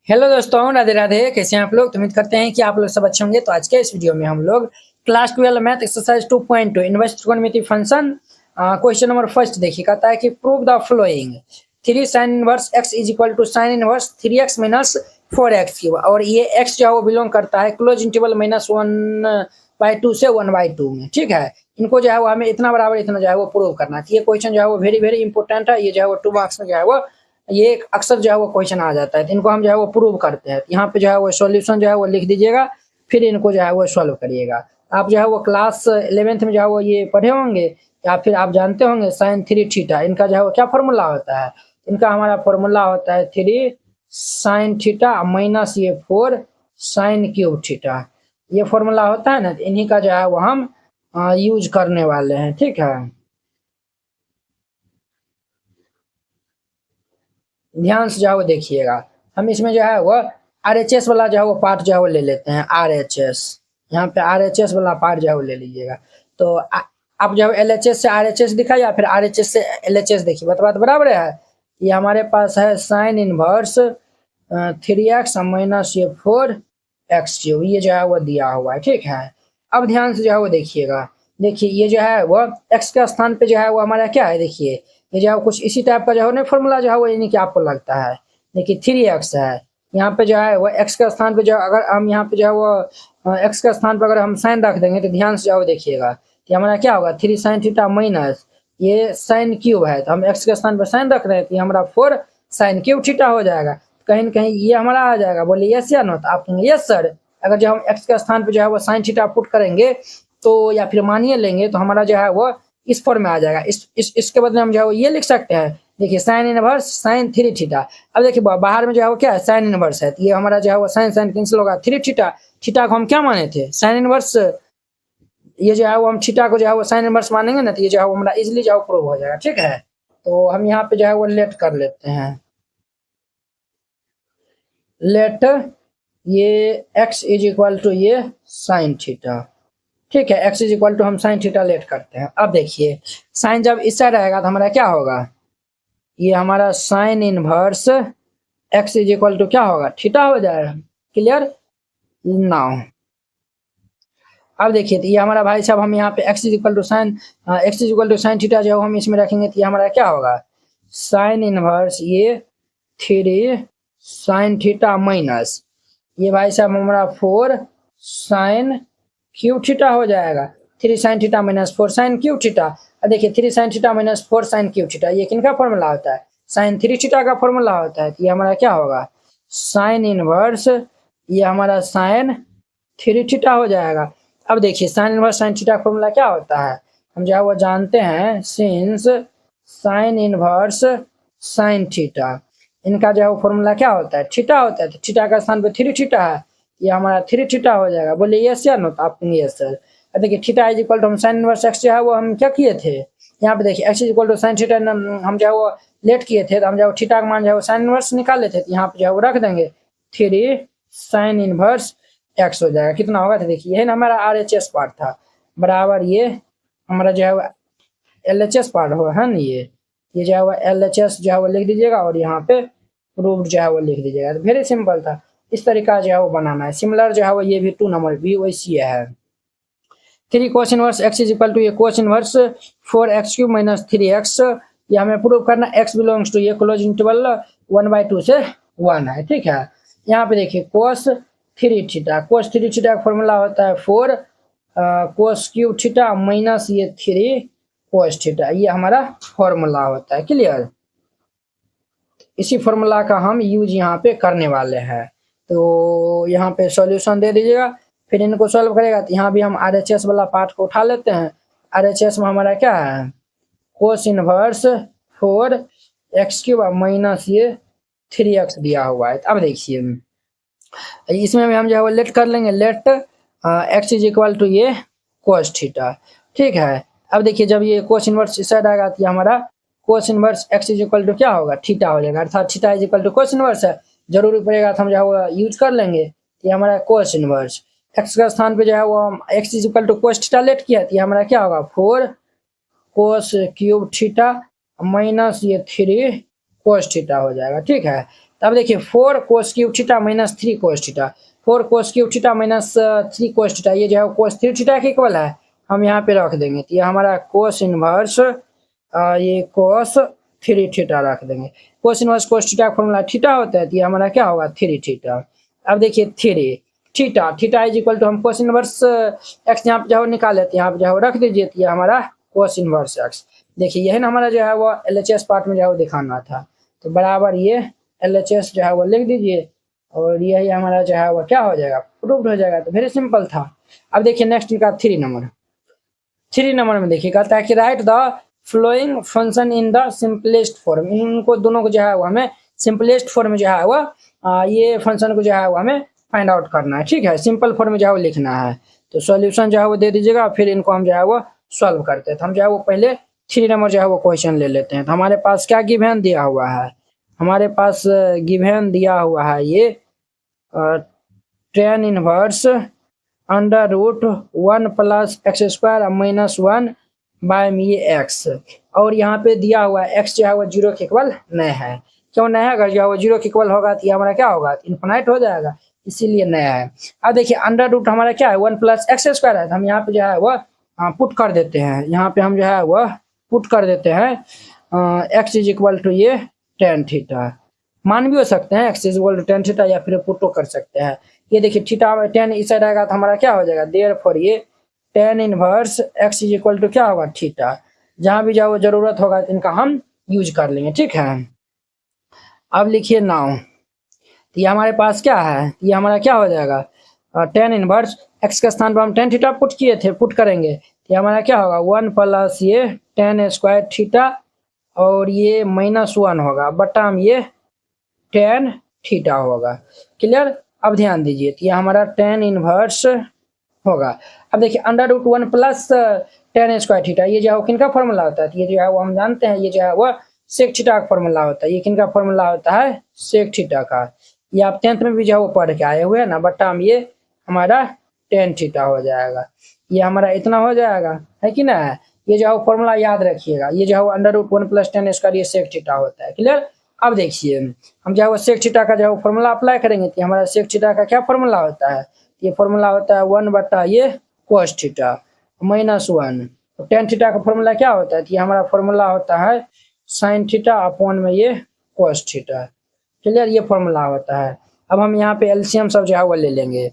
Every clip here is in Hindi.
हेलो दोस्तों, राधे राधे। कैसे हैं आप लोग? तो उम्मीद करते हैं कि आप लोग सब अच्छे होंगे। तो आज के इस वीडियो में हम लोग क्लास 12 मैथ एक्सरसाइज 2.2 इनवर्स त्रिकोणमिति फंक्शन क्वेश्चन नंबर फर्स्ट देखिए। कहता है कि prove the following 3 sin inverse x is equal to sine inverse 3x minus 4x cube. और ये x जो है वो बिलोंग करता है क्लोज इंटरवल -1/2 से 1/2 में। ठीक है, इनको जो है वो हमें इतना बराबर इतना जो है वो प्रूव करना है। ये क्वेश्चन जो है वो वेरी वेरी इंपॉर्टेंट है। ये जो है वो 2 मार्क्स में जो है वो ये अक्सर जो है वो क्वेश्चन आ जाता है। तो इनको हम जो है वो प्रूव करते हैं। यहाँ पे जो है वो सॉल्यूशन जो है वो लिख दीजिएगा, फिर इनको जो है वो सॉल्व करिएगा। आप जो है वो क्लास 11th में जो है वो ये पढ़े होंगे, या फिर आप जानते होंगे साइन 3 थीटा। इनका जो है वो क्या फॉर्मूला होता है? इनका हमारा फॉर्मूला होता है 3 sin थीटा माइनस ये 4 sin क्यूब थीटा। ये फॉर्मूला होता है ना, तो इन्हीं का जो है वो हम यूज करने वाले हैं। ठीक है, ध्यान से जो है वो देखिएगा। हम इसमें जो है वो RHS वाला जो है वो पार्ट जो है वो ले लेते हैं। RHS, यहाँ पे RHS वाला पार्ट जो है वो ले लीजिएगा। तो आप जो है LHS से RHS दिखा या फिर RHS से LHS देखिए, बात बराबर है। ये हमारे पास है साइन इनवर्स 3x माइनस ये 4x क्यूब, ये जो है वो दिया हुआ है। ठीक है, अब ध्यान से जो है वो देखिएगा। देखिए ये जो है वो x के स्थान पे जो है वो हमारा क्या है, देखिए ये जो है कुछ इसी टाइप का जो है ना फॉर्मूला जो है वो यानी कि आपको लगता है। देखिए 3x है, यहाँ पे जो है वो x के स्थान पे जो अगर हम यहाँ पे जो है वो x के स्थान पर अगर हम साइन रख देंगे तो ध्यान से जो है देखिएगा कि हमारा क्या होगा 3 sin थीटा माइनस ये साइन क्यूब है, तो हम x के स्थान पर साइन रख रहे हैं तो हमारा 4 sin क्यूब थीटा हो जाएगा। कहीं न कहीं ये हमारा आ जाएगा। बोलिए यस या नो? तो आप कहेंगे यस सर। अगर जो हम x के स्थान पे जो है वो साइन थीटा पुट करेंगे तो या फिर मानिए लेंगे तो हमारा जो है वो इस फॉर्म में आ जाएगा। इसके बदले हम जो है वो ये लिख सकते हैं। देखिए साइन इनवर्स साइन 3 थीटा। अब देखिए बाहर में जो है वो क्या है, साइन इनवर्स है, तो ये हमारा जो है वो साइन साइन कैंसिल होगा। 3 थीटा, थीटा को हम क्या माने थे, साइन इनवर्स। ये जो है वो हम थीटा को जो है वो साइन इनवर्स मानेंगे ना, तो ये जो है वो हमारा इजिली जो है प्रूव हो जाएगा। ठीक है, तो हम यहाँ पे जो है वो लेट कर लेते हैं। लेट ये x इज इक्वल टू ये साइन थीटा। ठीक है, x इज इक्वल टू हम साइन थीटा लेट करते हैं। अब देखिए साइन जब इस साइड रहेगा तो हमारा क्या होगा, ये हमारा sine inverse x is equal to क्या होगा, थीटा हो जाएगा। Clear now? अब देखिए तो ये हमारा भाई साहब हम यहाँ पे x is equal to sine theta जो हम इसमें रखेंगे तो ये हमारा क्या होगा, साइन इनवर्स ये 3 साइन थीटा माइनस ये भाई साहब हमारा 4 साइन क्यूब थीटा हो जाएगा। 3 sine theta minus 4 sine cube theta. अब देखिए 3 sine theta minus 4 sine cube theta ये किनका फॉर्मूला होता है, साइन 3 थीटा का फॉर्मूला होता है। तो ये हमारा क्या होगा, साइन इनवर्स ये हमारा साइन 3 थीटा हो जाएगा। अब देखिए साइन इनवर्स साइन थीटा का फॉर्मूला क्या होता है, हम जो है वो जानते हैं। Since sine inverse sine theta, इनका जो है वो फॉर्मूला क्या होता है, थीटा होता है। तो थीटा का स्थान पे 3 थीटा है, ये हमारा 3 थीटा हो जाएगा। बोलिए यस या नो? तो आप कहेंगे यस सर। देखिए थीटा इज इक्वल टू हम साइन इनवर्स एक्स जो है वो हम क्या किए थे, यहाँ पे देखिए x is equal to sine theta हम जो है वो लेट किए थे, तो हम जो थीटा का मान जो है वो साइन इनवर्स निकाले थे, तो यहाँ पे जो है वो रख देंगे 3 साइन इनवर्स एक्स हो जाएगा। कितना होगा, तो देखिए ये ना हमारा RHS पार्ट था बराबर ये हमारा जो है वो LHS पार्ट होगा है ना। ये जो है वो LHS जो है वो लिख दीजिएगा और यहाँ पे प्रूव्ड जो है वो लिख दीजिएगा। तो वेरी सिंपल था, इस तरीका जो है वो बनाना है। सिमिलर जो है वो ये भी 2 नंबर भी वैसी है। 3 cos inverse x is equal to ये cos inverse 4x cube minus 3x, ये हमें प्रूव करना x बिलोंग्स टू ये क्लोज इंटरवल 1/2 से 1 है। ठीक है, यहाँ पे देखिए cos 3 थीटा, cos 3 थीटा का फॉर्मूला होता है 4 cos क्यूब थीटा माइनस ये 3 cos थीटा, ये हमारा फॉर्मूला होता है। क्लियर? इसी फॉर्मूला का हम यूज यहाँ पे करने वाले हैं। तो यहाँ पे सॉल्यूशन दे दीजिएगा, फिर इनको सॉल्व करेगा। तो यहाँ भी हम RHS वाला पार्ट को उठा लेते हैं। RHS में हमारा क्या है, cos inverse 4x cube minus ये 3x दिया हुआ है। अब देखिए इसमें भी हम जो है वो लेट कर लेंगे। Let x is equal to ये कोस थीटा। ठीक है, अब देखिए जब ये कोस इनवर्स इस साइड आएगा तो हमारा cos inverse x is equal to क्या होगा, थीटा हो जाएगा। अर्थात theta is equal to cos inverse है, जरूरी पड़ेगा तो हम जो है वो यूज कर लेंगे। ये हमारा कोस इनवर्स x का स्थान पे जो है वो x is equal to cos theta let किया, तो हमारा क्या होगा 4 कोस क्यूब थीटा माइनस ये 3 कोस थीटा हो जाएगा। ठीक है, तो अब देखिए 4 cos cube theta minus 3 cos theta, 4 cos cube theta minus 3 cos theta, ये जो है कोस 3 थीटा के इक्वल है, हम यहाँ पे रख देंगे। तो ये हमारा कोस इनवर्स ये कोस 3 थीटा रख देंगे। कोस इनवर्स कोस थीटा का फॉर्मूला थीटा होता है, तो ये हमारा क्या होगा 3 थीटा। अब देखिए 3 theta, theta is equal to हम कोस इनवर्स एक्स यहाँ पे जो निकाल लेते हैं, यहाँ पे जो रख दीजिए, तो ये हमारा कोस इनवर्स एक्स। देखिए यही ना हमारा जो है वो LHS पार्ट में जो है वो दिखाना था, तो बराबर ये LHS जो है वो लिख दीजिए, और यही हमारा जो है वो क्या हो जाएगा, प्रूव्ड हो जाएगा। तो वेरी सिंपल था। अब देखिए नेक्स्ट इनका 3 नंबर, 3 नंबर में देखिए कहता है कि right the flowing function in the simplest form. इनको दोनों को जो है वो हमें सिंपलेस्ट फॉर्म में जो है वो ये फंक्शन को जो है वो हमें फाइंड आउट करना है, ठीक है। सिंपल फॉर्म में जो है वो लिखना है, तो सॉल्यूशन जो है वो दे दीजिएगा, फिर इनको हम जो है वो सॉल्व करते हैं। तो हम जो है वो पहले 3 नंबर जो है वो क्वेश्चन ले लेते हैं। तो हमारे पास क्या गिवन दिया हुआ है, हमारे पास गिवन दिया हुआ है ये tan inverse under root 1 plus x square minus 1 by ये एक्स, और यहाँ पे दिया हुआ है एक्स जो है वो 0 के इक्वल नहीं है। क्यों नहीं है, अगर जो है वो 0 के इक्वल होगा तो ये हमारा क्या होगा, इन्फिनाइट हो जाएगा, इसीलिए नया है। अब देखिए अंडर रूट हमारा क्या है 1 प्लस एक्स स्क्वायर है, तो हम यहाँ पे जो है वो पुट कर देते हैं, यहाँ पे हम जो है वो पुट कर देते हैं एक्स इज इक्वल टू ये tan थीटा, मान भी हो सकते हैं x is equal to tan theta, या फिर पुटो कर सकते हैं। ये देखिए थीटा tan इस साइड आएगा तो हमारा क्या हो जाएगा, देयरफॉर ये tan inverse x is equal to क्या होगा थीटा। जहां भी जाओ जरूरत होगा तो इनका हम यूज कर लेंगे, ठीक है। अब लिखिए नाउ, तो ये हमारे पास क्या है, ये हमारा क्या हो जाएगा tan इनवर्स एक्स के स्थान पर हम tan थीटा पुट किए थे, पुट करेंगे तो ये हमारा क्या होगा 1 प्लस ये tan स्क्वायर थीटा, और ये -1 होगा बटा हम ये tan थीटा होगा। क्लियर। अब ध्यान दीजिए, तो ये हमारा tan इनवर्स होगा। अब देखिए under root 1 plus tan square theta, ये जो है किनका फॉर्मूला होता है, तो ये जो है वो हम जानते हैं, ये जो है वो सेक थीटा का फॉर्मूला होता है। ये किनका फॉर्मूला होता है, सेक थीटा का। ये आप 10th में भी जो है वो पढ़ के आए हुए हैं ना, बटा हम ये हमारा tan थीटा हो जाएगा। ये हमारा इतना हो जाएगा, है कि ना। ये जो है फॉर्मूला याद रखिएगा, ये जो है under root 1 plus tan square ये सेक थीटा होता है। क्लियर। अब देखिए हम जो है वो सेक थीटा का जो है फॉर्मूला अप्लाई करेंगे, तो हमारा सेक थीटा का क्या फॉर्मूला होता है, ये फॉर्मूला होता है 1 बटा ये cos थीटा -1। तो tan थीटा का फॉर्मूला क्या होता है, तो ये हमारा फॉर्मूला होता है sin थीटा अपॉन में ये cos थीटा। क्लियर, ये फॉर्मूला होता है। अब हम यहाँ पे एलसीएम सब जो है वो ले लेंगे।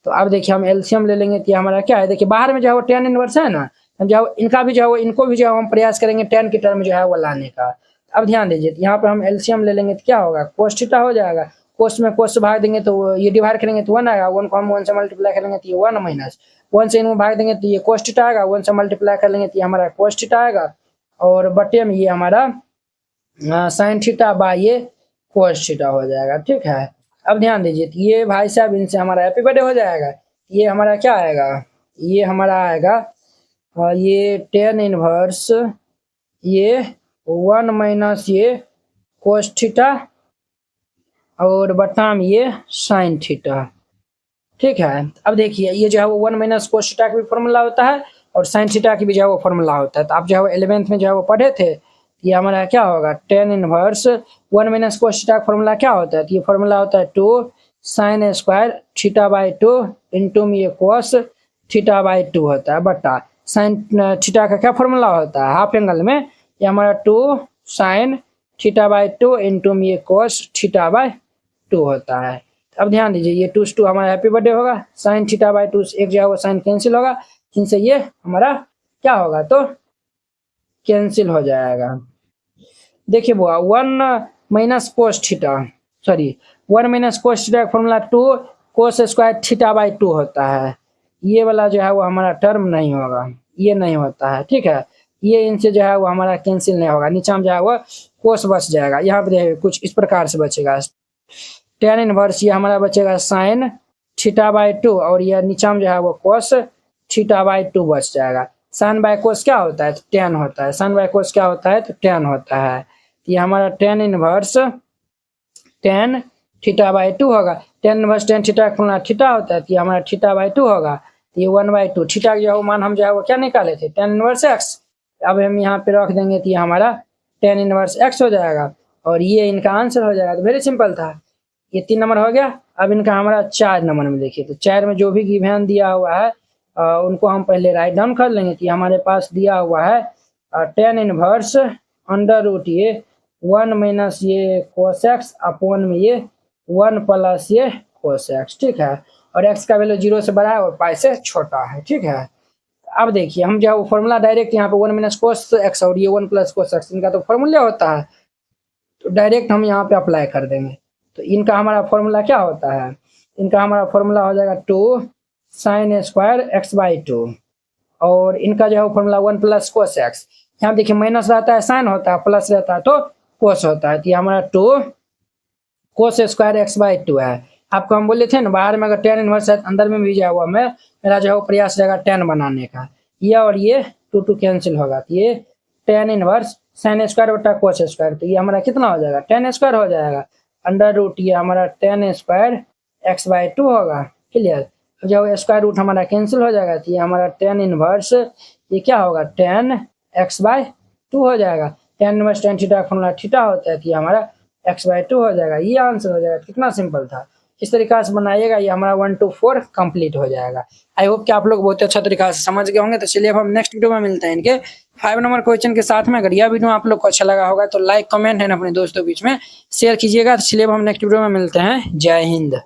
तो अब देखिए हम एलसीएम ले लेंगे, तो हमारा क्या है, देखिए बाहर में जो है वो tan इनवर्स है ना, हम जो इनका भी जो है वो इनको भी जो है हम प्रयास करेंगे tan की टर्म जो है वो लाने का। अब ध्यान दीजिए, यहाँ पे हम एलसीएम ले लेंगे तो क्या होगा, cos थीटा हो जाएगा। कोस में कोस से भाग देंगे तो ये डिवाइड करेंगे तो 1 आएगा, 1 को हम 1 से मल्टीप्लाई करेंगे तो ये 1 माइनस 1 से इनको भाग देंगे तो ये cos थीटा आएगा, 1 से मल्टीप्लाई कर लेंगे तो ये हमारा cos थीटा आएगा, और बटे में ये हमारा sin थीटा बाय ये cos थीटा हो जाएगा, ठीक है। अब ध्यान दीजिए, ये भाई साहब इनसे हमारा हैप्पी बर्थडे हो जाएगा। ये हमारा क्या आएगा, ये हमारा आएगा ये tan इनवर्स ये 1 माइनस ये cos थीटा और बटाम ये sin थीटा, ठीक है। अब देखिए ये जो है वो 1 माइनस cos थीटा का भी फॉर्मूला होता है और sin थीटा की भी जो है वो फॉर्मूला होता है। तो आप जो है वो 11th में जो है वो पढ़े थे, ये हमारा क्या होगा tan inverse 1 minus cos theta का फॉर्मूला क्या होता है, तो ये फॉर्मूला होता है 2 sin square theta by 2 into में ये cos थीटा बाई 2 होता है, बटा sin थीटा का क्या फॉर्मूला होता है हाफ एंगल में, ये हमारा 2 sin थीटा बाई 2 इंटू में ये cos थीटा बाई 2 होता है। अब ध्यान दीजिए, ये 2 से 2 हमारा हैप्पी बर्थडे होगा, sin थीटा बाई 2 एक जो है वो साइन कैंसिल होगा, जिनसे ये हमारा क्या होगा तो कैंसिल हो जाएगा। देखिए बुआ 1 minus cos theta sorry 1 minus cos theta का formula 2 cos square theta by 2 होता है। ये वाला जो है वो हमारा टर्म नहीं होगा, ये नहीं होता है, ठीक है। ये इनसे जो है वो हमारा कैंसिल नहीं होगा, नीचे में जो है वो cos बच जाएगा। यहाँ पे देखिए कुछ इस प्रकार से बचेगा, tan इनवर्स ये हमारा बचेगा sin थीटा बाई 2 और ये नीचे में जो है वो cos थीटा बाई 2 बच जाएगा। sin बाई cos क्या होता है, tan होता है। sin बाई cos क्या होता है, तो tan होता है। ये हमारा tan inverse tan theta by 2 होगा। tan इनवर्स tan थीटा का फॉर्मूला थीटा होता है, तो ये हमारा थीटा बाई 2 होगा। तो ये 1/2 थीटा जो है मान हम जो है वो क्या निकाले थे, tan इनवर्स x। अब हम यहाँ पे रख देंगे तो ये हमारा tan इनवर्स x हो जाएगा, और ये इनका आंसर हो जाएगा। तो वेरी सिंपल था, ये 3 नंबर हो गया। अब इनका हमारा 4 नंबर में देखिए, तो 4 में जो भी गिवन दिया हुआ है उनको हम पहले राइट डाउन कर लेंगे। तो हमारे पास दिया हुआ है tan इनवर्स अंडर रूट ये 1 माइनस ये cos x अपॉन में ये 1 प्लस ये cos x, ठीक है। और x का वैल्यू 0 से बड़ा है और पाई से छोटा है, ठीक है। अब देखिए हम जो फॉर्मूला डायरेक्ट यहाँ पे 1 माइनस cos x और ये 1 प्लस cos x इनका तो फॉर्मूला होता है, तो डायरेक्ट हम यहाँ पे अप्लाई कर देंगे। तो इनका हमारा फॉर्मूला क्या होता है, इनका हमारा फॉर्मूला हो जाएगा 2 sin स्क्वायर x बाई 2, और इनका जो है फॉर्मूला 1 प्लस cos x। यहाँ देखिए माइनस रहता है साइन होता है, प्लस रहता है तो कोस होता है। तो ये हमारा 2 cos स्क्वायर x बाई 2 है। आपको हम बोले थे ना बाहर में अगर tan इनवर्स है अंदर में भी जाए हुआ मैं मेरा जो है प्रयास रहेगा tan बनाने का। ये और ये 2 कैंसिल होगा, तो ये tan इनवर्स साइन स्क्वायर बटा cos स्क्वायर, तो ये हमारा कितना हो जाएगा tan स्क्वायर हो जाएगा अंडर रूट ये हमारा tan स्क्वायर x बाई 2 होगा। क्लियर, जब स्क्वायर रूट हमारा कैंसिल हो जाएगा तो ये हमारा tan इनवर्स ये क्या होगा tan x बाई 2 हो जाएगा। tan इनवर्स tan थीटा का फॉर्मूला थीटा होता है, तो ये हमारा x बाई 2 हो जाएगा। ये आंसर हो जाएगा। कितना सिंपल था, इस तरीका से बनाइएगा, ये हमारा 1 to 4 कंप्लीट हो जाएगा। आई होप कि आप लोग बहुत अच्छा तरीका से समझ गए होंगे। तो चलिए अब हम नेक्स्ट वीडियो में मिलते हैं इनके 5 नंबर क्वेश्चन के साथ में। अगर यह वीडियो आप लोग को अच्छा लगा होगा तो लाइक कमेंट है ना अपने दोस्तों के बीच में शेयर कीजिएगा। तो चलिए अब हम नेक्स्ट वीडियो में मिलते हैं। जय हिंद।